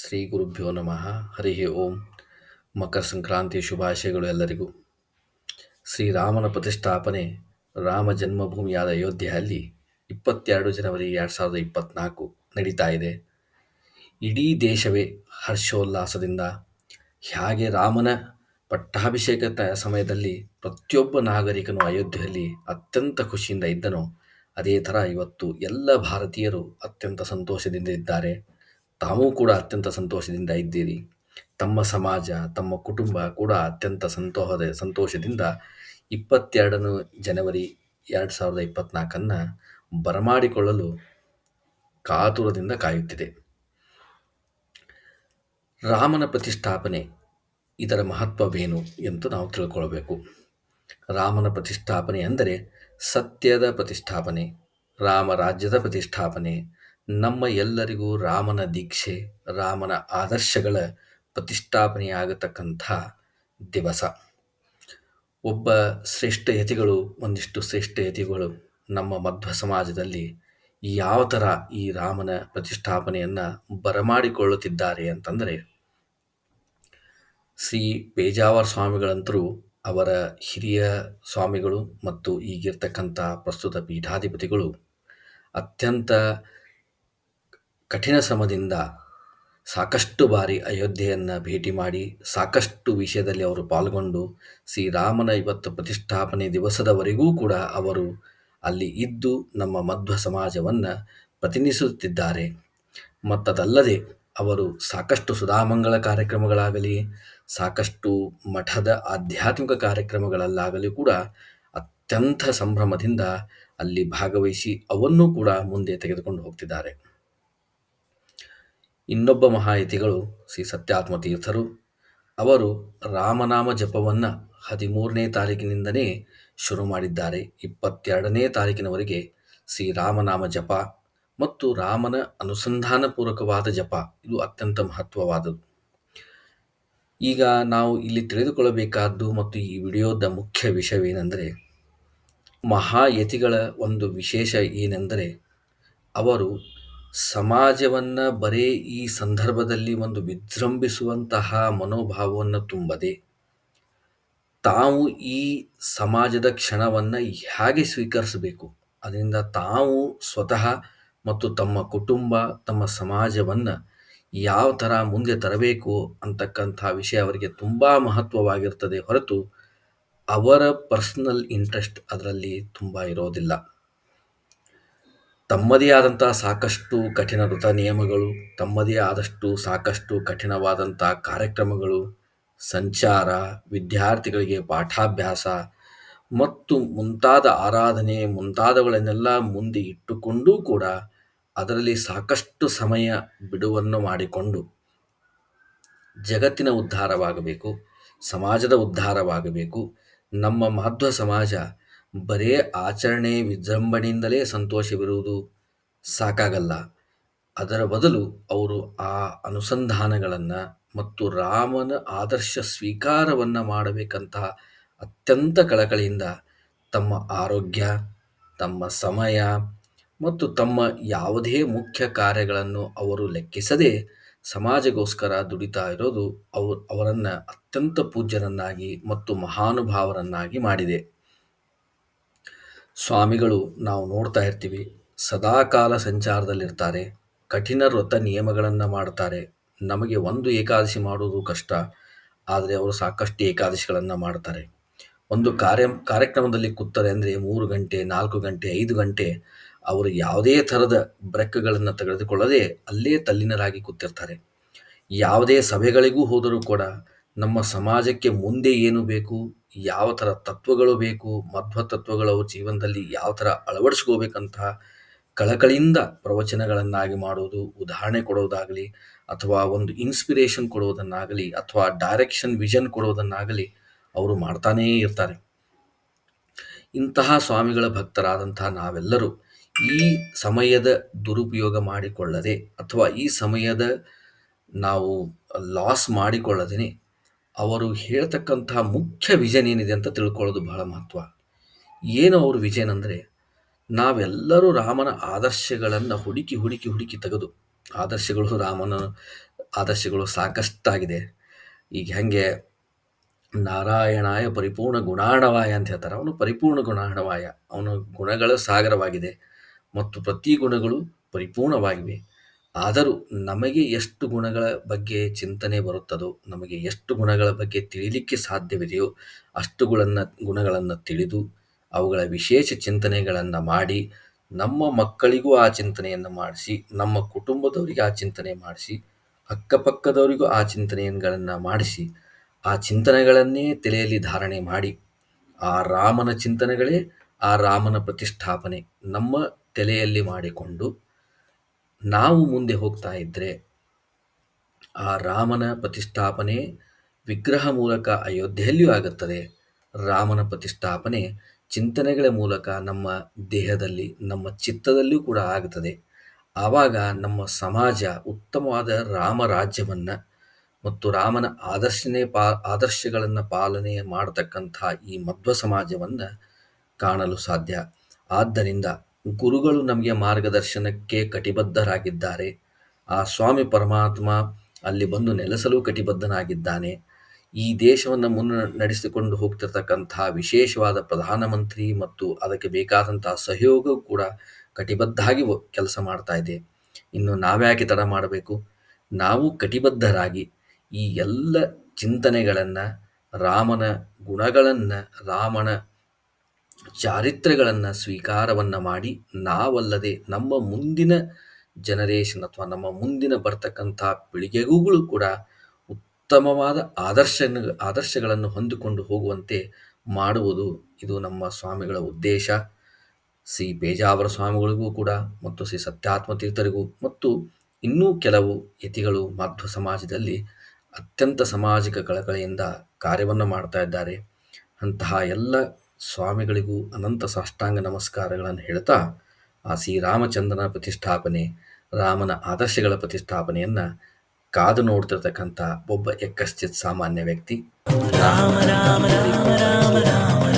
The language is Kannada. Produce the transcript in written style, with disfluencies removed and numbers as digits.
ಶ್ರೀ ಗುರುಭ್ಯೋ ನಮಃ. ಹರಿ ಓಂ. ಮಕರ ಸಂಕ್ರಾಂತಿ ಶುಭಾಶಯಗಳು ಎಲ್ಲರಿಗೂ. ಶ್ರೀರಾಮನ ಪ್ರತಿಷ್ಠಾಪನೆ ರಾಮ ಜನ್ಮಭೂಮಿಯಾದ ಅಯೋಧ್ಯೆಯಲ್ಲಿ 22 ಜನವರಿ 2024 ನಡೀತಾ ಇದೆ. ಇಡೀ ದೇಶವೇ ಹರ್ಷೋಲ್ಲಾಸದಿಂದ ಹೇಗೆ ರಾಮನ ಪಟ್ಟಾಭಿಷೇಕ ಸಮಯದಲ್ಲಿ ಪ್ರತಿಯೊಬ್ಬ ನಾಗರಿಕನು ಅಯೋಧ್ಯೆಯಲ್ಲಿ ಅತ್ಯಂತ ಖುಷಿಯಿಂದ ಇದ್ದನೋ, ಅದೇ ಥರ ಇವತ್ತು ಎಲ್ಲ ಭಾರತೀಯರು ಅತ್ಯಂತ ಸಂತೋಷದಿಂದ ಇದ್ದಾರೆ. ತಾವೂ ಕೂಡ ಅತ್ಯಂತ ಸಂತೋಷದಿಂದ ಇದ್ದೀರಿ. ತಮ್ಮ ಸಮಾಜ, ತಮ್ಮ ಕುಟುಂಬ ಕೂಡ ಅತ್ಯಂತ ಸಂತೋಷದಿಂದ 22 ಜನವರಿ 2024 ಬರಮಾಡಿಕೊಳ್ಳಲು ಕಾತುರದಿಂದ ಕಾಯುತ್ತಿದೆ. ರಾಮನ ಪ್ರತಿಷ್ಠಾಪನೆ, ಇದರ ಮಹತ್ವವೇನು ಎಂದು ನಾವು ತಿಳ್ಕೊಳ್ಬೇಕು. ರಾಮನ ಪ್ರತಿಷ್ಠಾಪನೆ ಅಂದರೆ ಸತ್ಯದ ಪ್ರತಿಷ್ಠಾಪನೆ, ರಾಮರಾಜ್ಯದ ಪ್ರತಿಷ್ಠಾಪನೆ, ನಮ್ಮ ಎಲ್ಲರಿಗೂ ರಾಮನ ದೀಕ್ಷೆ, ರಾಮನ ಆದರ್ಶಗಳ ಪ್ರತಿಷ್ಠಾಪನೆಯಾಗತಕ್ಕಂಥ ದಿವಸ. ಒಬ್ಬ ಶ್ರೇಷ್ಠ ಯತಿಗಳು, ಒಂದಿಷ್ಟು ಶ್ರೇಷ್ಠ ಯತಿಗಳು ನಮ್ಮ ಮಧ್ವ ಸಮಾಜದಲ್ಲಿ ಯಾವ ಥರ ಈ ರಾಮನ ಪ್ರತಿಷ್ಠಾಪನೆಯನ್ನು ಬರಮಾಡಿಕೊಳ್ಳುತ್ತಿದ್ದಾರೆ ಅಂತಂದರೆ, ಶ್ರೀ ಪೇಜಾವರ ಸ್ವಾಮಿಗಳಂತರೂ ಅವರ ಹಿರಿಯ ಸ್ವಾಮಿಗಳು ಮತ್ತು ಈಗಿರ್ತಕ್ಕಂಥ ಪ್ರಸ್ತುತ ಪೀಠಾಧಿಪತಿಗಳು ಅತ್ಯಂತ ಕಠಿಣ ಶ್ರಮದಿಂದ ಸಾಕಷ್ಟು ಬಾರಿ ಅಯೋಧ್ಯೆಯನ್ನು ಭೇಟಿ ಮಾಡಿ ಸಾಕಷ್ಟು ವಿಷಯದಲ್ಲಿ ಅವರು ಪಾಲ್ಗೊಂಡು ಶ್ರೀರಾಮನ ಇವತ್ತು ಪ್ರತಿಷ್ಠಾಪನೆ ದಿವಸದವರೆಗೂ ಕೂಡ ಅವರು ಅಲ್ಲಿ ಇದ್ದು ನಮ್ಮ ಮಧ್ವ ಸಮಾಜವನ್ನು ಪ್ರತಿನಿಧಿಸುತ್ತಿದ್ದಾರೆ. ಮತ್ತದಲ್ಲದೆ ಅವರು ಸಾಕಷ್ಟು ಸುಧಾಮಂಗಳ ಕಾರ್ಯಕ್ರಮಗಳಾಗಲಿ, ಸಾಕಷ್ಟು ಮಠದ ಆಧ್ಯಾತ್ಮಿಕ ಕಾರ್ಯಕ್ರಮಗಳಲ್ಲಾಗಲಿ ಕೂಡ ಅತ್ಯಂತ ಸಂಭ್ರಮದಿಂದ ಅಲ್ಲಿ ಭಾಗವಹಿಸಿ ಅವನ್ನು ಕೂಡ ಮುಂದೆ ತೆಗೆದುಕೊಂಡು ಹೋಗ್ತಿದ್ದಾರೆ. ಇನ್ನೊಬ್ಬ ಮಹಾಯತಿಗಳು ಶ್ರೀ ಸತ್ಯಾತ್ಮ ತೀರ್ಥರು, ಅವರು ರಾಮನಾಮ ಜಪವನ್ನು 13ನೇ ತಾರೀಕಿನಿಂದಲೇ ಶುರು ಮಾಡಿದ್ದಾರೆ. 22ನೇ ತಾರೀಕಿನವರೆಗೆ ಶ್ರೀರಾಮನಾಮ ಜಪ ಮತ್ತು ರಾಮನ ಅನುಸಂಧಾನಪೂರ್ವಕವಾದ ಜಪ ಇದು ಅತ್ಯಂತ ಮಹತ್ವವಾದದ್ದು. ಈಗ ನಾವು ಇಲ್ಲಿ ತಿಳಿದುಕೊಳ್ಳಬೇಕಾದ್ದು ಮತ್ತು ಈ ವಿಡಿಯೋದ ಮುಖ್ಯ ವಿಷಯವೇನೆಂದರೆ, ಮಹಾಯತಿಗಳ ಒಂದು ವಿಶೇಷ ಏನೆಂದರೆ, ಅವರು ಸಮಾಜವನ್ನು ಬರೇ ಈ ಸಂದರ್ಭದಲ್ಲಿ ಒಂದು ವಿಜೃಂಭಿಸುವಂತಹ ಮನೋಭಾವವನ್ನು ತುಂಬದೆ, ತಾವು ಈ ಸಮಾಜದ ಕ್ಷಣವನ್ನು ಹೇಗೆ ಸ್ವೀಕರಿಸಬೇಕು, ಅದರಿಂದ ತಾವು ಸ್ವತಃ ಮತ್ತು ತಮ್ಮ ಕುಟುಂಬ, ತಮ್ಮ ಸಮಾಜವನ್ನು ಯಾವ ಥರ ಮುಂದೆ ತರಬೇಕು ಅಂತಕ್ಕಂಥ ವಿಷಯ ಅವರಿಗೆ ತುಂಬ ಮಹತ್ವವಾಗಿರ್ತದೆ ಹೊರತು ಅವರ ಪರ್ಸನಲ್ ಇಂಟ್ರೆಸ್ಟ್ ಅದರಲ್ಲಿ ತುಂಬ ಇರೋದಿಲ್ಲ. ತಮ್ಮದೇ ಆದಂಥ ಸಾಕಷ್ಟು ಕಠಿಣ ವೃತ ನಿಯಮಗಳು, ತಮ್ಮದೇ ಆದಷ್ಟು ಸಾಕಷ್ಟು ಕಠಿಣವಾದಂಥ ಕಾರ್ಯಕ್ರಮಗಳು, ಸಂಚಾರ, ವಿದ್ಯಾರ್ಥಿಗಳಿಗೆ ಪಾಠಾಭ್ಯಾಸ ಮತ್ತು ಮುಂತಾದ ಆರಾಧನೆ ಮುಂತಾದವುಗಳನ್ನೆಲ್ಲ ಮುಂದೆ ಇಟ್ಟುಕೊಂಡೂ ಕೂಡ ಅದರಲ್ಲಿ ಸಾಕಷ್ಟು ಸಮಯ ಬಿಡುವನ್ನು ಮಾಡಿಕೊಂಡು ಜಗತ್ತಿನ ಉದ್ಧಾರವಾಗಬೇಕು, ಸಮಾಜದ ಉದ್ಧಾರವಾಗಬೇಕು. ನಮ್ಮ ಮಾಧ್ವ ಸಮಾಜ ಬರೇ ಆಚರಣೆ ವಿಜೃಂಭಣೆಯಿಂದಲೇ ಸಂತೋಷವಿರುವುದು ಸಾಕಾಗಲ್ಲ. ಅದರ ಬದಲು ಅವರು ಆ ಅನುಸಂಧಾನಗಳನ್ನು ಮತ್ತು ರಾಮನ ಆದರ್ಶ ಸ್ವೀಕಾರವನ್ನು ಮಾಡಬೇಕಂತಹ ಅತ್ಯಂತ ಕಳಕಳಿಯಿಂದ ತಮ್ಮ ಆರೋಗ್ಯ, ತಮ್ಮ ಸಮಯ ಮತ್ತು ತಮ್ಮ ಯಾವುದೇ ಮುಖ್ಯ ಕಾರ್ಯಗಳನ್ನು ಅವರು ಲೆಕ್ಕಿಸದೆ ಸಮಾಜಗೋಸ್ಕರ ದುಡಿತಾ ಇರೋದು ಅವರನ್ನು ಅತ್ಯಂತ ಪೂಜ್ಯರನ್ನಾಗಿ ಮತ್ತು ಮಹಾನುಭಾವರನ್ನಾಗಿ ಮಾಡಿದೆ. ಸ್ವಾಮಿಗಳು ನಾವು ನೋಡ್ತಾ ಇರ್ತೀವಿ, ಸದಾಕಾಲ ಸಂಚಾರದಲ್ಲಿರ್ತಾರೆ, ಕಠಿಣ ವ್ರತ ನಿಯಮಗಳನ್ನು ಮಾಡ್ತಾರೆ. ನಮಗೆ ಒಂದು ಏಕಾದಶಿ ಮಾಡುವುದು ಕಷ್ಟ, ಆದರೆ ಅವರು ಸಾಕಷ್ಟು ಏಕಾದಶಿಗಳನ್ನು ಮಾಡ್ತಾರೆ. ಒಂದು ಕಾರ್ಯಕ್ರಮದಲ್ಲಿ ಕೂತಾರೆ ಅಂದರೆ 3 ಗಂಟೆ, 4 ಗಂಟೆ, 5 ಗಂಟೆ ಅವರು ಯಾವುದೇ ಥರದ ಬ್ರೇಕ್ಗಳನ್ನು ತೆಗೆದುಕೊಳ್ಳದೆ ಅಲ್ಲೇ ತಲ್ಲೀನರಾಗಿ ಕೂತಿರ್ತಾರೆ. ಯಾವುದೇ ಸಭೆಗಳಿಗೂ ಹೋದರೂ ಕೂಡ ನಮ್ಮ ಸಮಾಜಕ್ಕೆ ಮುಂದೆ ಏನು ಬೇಕು, ಯಾವ ಥರ ತತ್ವಗಳು ಬೇಕು, ಮಧ್ವ ತತ್ವಗಳು ಅವ್ರ ಜೀವನದಲ್ಲಿ ಯಾವ ಥರ ಅಳವಡಿಸ್ಕೋಬೇಕಂತಹ ಕಳಕಳಿಯಿಂದ ಪ್ರವಚನಗಳನ್ನಾಗಿ ಮಾಡೋದು, ಉದಾಹರಣೆ ಕೊಡೋದಾಗಲಿ ಅಥವಾ ಒಂದು ಇನ್ಸ್ಪಿರೇಷನ್ ಕೊಡುವುದನ್ನಾಗಲಿ ಅಥವಾ ಡೈರೆಕ್ಷನ್ ವಿಷನ್ ಕೊಡುವುದನ್ನಾಗಲಿ ಅವರು ಮಾಡ್ತಾನೇ ಇರ್ತಾರೆ. ಇಂತಹ ಸ್ವಾಮಿಗಳ ಭಕ್ತರಾದಂಥ ನಾವೆಲ್ಲರೂ ಈ ಸಮಯದ ದುರುಪಯೋಗ ಮಾಡಿಕೊಳ್ಳದೆ ಅಥವಾ ಈ ಸಮಯದ ನಾವು ಲಾಸ್ ಮಾಡಿಕೊಳ್ಳದೇ ಅವರು ಹೇಳ್ತಕ್ಕಂಥ ಮುಖ್ಯ ವಿಷನ್ ಏನಿದೆ ಅಂತ ತಿಳ್ಕೊಳ್ಳೋದು ಬಹಳ ಮಹತ್ವ. ಏನು ಅವ್ರ ವಿಷನ್ ಅಂದರೆ, ನಾವೆಲ್ಲರೂ ರಾಮನ ಆದರ್ಶಗಳನ್ನು ಹುಡುಕಿ ತೆಗೆದು, ಆದರ್ಶಗಳು ರಾಮನ ಆದರ್ಶಗಳು ಸಾಕಷ್ಟಾಗಿದೆ. ಈಗ ಹೆಂಗೆ ನಾರಾಯಣಾಯ ಪರಿಪೂರ್ಣ ಗುಣಾರ್ಣವಾಯ ಅಂತ ಹೇಳ್ತಾರೆ. ಅವನು ಪರಿಪೂರ್ಣ ಗುಣಾರ್ಣವಾಯ, ಅವನ ಗುಣಗಳ ಸಾಗರವಾಗಿದೆ ಮತ್ತು ಪ್ರತಿ ಗುಣಗಳು ಪರಿಪೂರ್ಣವಾಗಿವೆ. ಆದರೂ ನಮಗೆ ಎಷ್ಟು ಗುಣಗಳ ಬಗ್ಗೆ ಚಿಂತನೆ ಬರುತ್ತದೋ, ನಮಗೆ ಎಷ್ಟು ಗುಣಗಳ ಬಗ್ಗೆ ತಿಳಿಲಿಕ್ಕೆ ಸಾಧ್ಯವಿದೆಯೋ ಅಷ್ಟು ಗುಣಗಳನ್ನು ತಿಳಿದು ಅವುಗಳ ವಿಶೇಷ ಚಿಂತನೆಗಳನ್ನು ಮಾಡಿ ನಮ್ಮ ಮಕ್ಕಳಿಗೂ ಆ ಚಿಂತನೆಯನ್ನು ಮಾಡಿಸಿ, ನಮ್ಮ ಕುಟುಂಬದವರಿಗೆ ಆ ಚಿಂತನೆ ಮಾಡಿಸಿ, ಅಕ್ಕಪಕ್ಕದವರಿಗೂ ಆ ಚಿಂತನೆಗಳನ್ನು ಮಾಡಿಸಿ, ಆ ಚಿಂತನೆಗಳನ್ನೇ ತಲೆಯಲ್ಲಿ ಧಾರಣೆ ಮಾಡಿ, ಆ ರಾಮನ ಚಿಂತನೆಗಳೇ ಆ ರಾಮನ ಪ್ರತಿಷ್ಠಾಪನೆ ನಮ್ಮ ತಲೆಯಲ್ಲಿ ಮಾಡಿಕೊಂಡು ನಾವು ಮುಂದೆ ಹೋಗ್ತಾ ಇದ್ದರೆ ಆ ರಾಮನ ಪ್ರತಿಷ್ಠಾಪನೆ ವಿಗ್ರಹ ಮೂಲಕ ಅಯೋಧ್ಯೆಯಲ್ಲಿಯೂ ಆಗುತ್ತದೆ. ರಾಮನ ಪ್ರತಿಷ್ಠಾಪನೆ ಚಿಂತನೆಗಳ ಮೂಲಕ ನಮ್ಮ ದೇಹದಲ್ಲಿ, ನಮ್ಮ ಚಿತ್ತದಲ್ಲಿಯೂ ಕೂಡ ಆಗುತ್ತದೆ. ಆವಾಗ ನಮ್ಮ ಸಮಾಜ ಉತ್ತಮವಾದ ರಾಮರಾಜ್ಯವನ್ನು ಮತ್ತು ರಾಮನ ಆದರ್ಶಗಳನ್ನು ಪಾಲನೆ ಮಾಡತಕ್ಕಂಥ ಈ ಮಧ್ವ ಸಮಾಜವನ್ನು ಕಾಣಲು ಸಾಧ್ಯ. ಆದ್ದರಿಂದ ಗುರುಗಳು ನಮಗೆ ಮಾರ್ಗದರ್ಶನಕ್ಕೆ ಕಟಿಬದ್ಧರಾಗಿದ್ದಾರೆ. ಆ ಸ್ವಾಮಿ ಪರಮಾತ್ಮ ಅಲ್ಲಿ ಬಂದು ನೆಲೆಸಲು ಕಟಿಬದ್ಧನಾಗಿದ್ದಾನೆ. ಈ ದೇಶವನ್ನು ನಡೆಸಿಕೊಂಡು ಹೋಗ್ತಿರ್ತಕ್ಕಂಥ ವಿಶೇಷವಾದ ಪ್ರಧಾನಮಂತ್ರಿ ಮತ್ತು ಅದಕ್ಕೆ ಬೇಕಾದಂತಹ ಸಹಯೋಗ ಕೂಡ ಕಟಿಬದ್ಧಾಗಿ ಕೆಲಸ ಮಾಡ್ತಾ ಇದೆ. ಇನ್ನು ನಾವ್ಯಾಕೆ ತಡ ಮಾಡಬೇಕು? ನಾವು ಕಟಿಬದ್ಧರಾಗಿ ಈ ಎಲ್ಲ ಚಿಂತನೆಗಳನ್ನು, ರಾಮನ ಗುಣಗಳನ್ನು, ರಾಮನ ಚಾರಿತ್ರ್ಯಗಳನ್ನು ಸ್ವೀಕಾರವನ್ನು ಮಾಡಿ ನಾವಲ್ಲದೆ ನಮ್ಮ ಮುಂದಿನ ಜನರೇಷನ್ ಅಥವಾ ನಮ್ಮ ಮುಂದಿನ ಬರ್ತಕ್ಕಂಥ ಪೀಳಿಗೆಗಳು ಕೂಡ ಉತ್ತಮವಾದ ಆದರ್ಶಗಳನ್ನು ಹೊಂದಿಕೊಂಡು ಹೋಗುವಂತೆ ಮಾಡುವುದು ಇದು ನಮ್ಮ ಸ್ವಾಮಿಗಳ ಉದ್ದೇಶ. ಶ್ರೀ ಪೇಜಾವರ ಸ್ವಾಮಿಗಳಿಗೂ ಕೂಡ ಮತ್ತು ಶ್ರೀ ಸತ್ಯಾತ್ಮ ತೀರ್ಥರಿಗೂ ಮತ್ತು ಇನ್ನೂ ಕೆಲವು ಯತಿಗಳು ಮಧ್ವ ಸಮಾಜದಲ್ಲಿ ಅತ್ಯಂತ ಸಾಮಾಜಿಕ ಕಳಕಳಿಯಿಂದ ಕಾರ್ಯವನ್ನು ಮಾಡ್ತಾ ಇದ್ದಾರೆ. ಅಂತಹ ಎಲ್ಲ ಸ್ವಾಮಿಗಳಿಗೂ ಅನಂತ ಸಾಷ್ಟಾಂಗ ನಮಸ್ಕಾರಗಳನ್ನು ಹೇಳ್ತಾ ಆ ಶ್ರೀರಾಮಚಂದ್ರನ ಪ್ರತಿಷ್ಠಾಪನೆ, ರಾಮನ ಆದರ್ಶಗಳ ಪ್ರತಿಷ್ಠಾಪನೆಯನ್ನು ಕಾದು ನೋಡ್ತಿರ್ತಕ್ಕಂಥ ಒಬ್ಬ ಯಕ್ಕಶ್ಚಿತ್ ಸಾಮಾನ್ಯ ವ್ಯಕ್ತಿ. ರಾಮ ರಾಮ ರಾಮ ರಾಮ ರಾಮ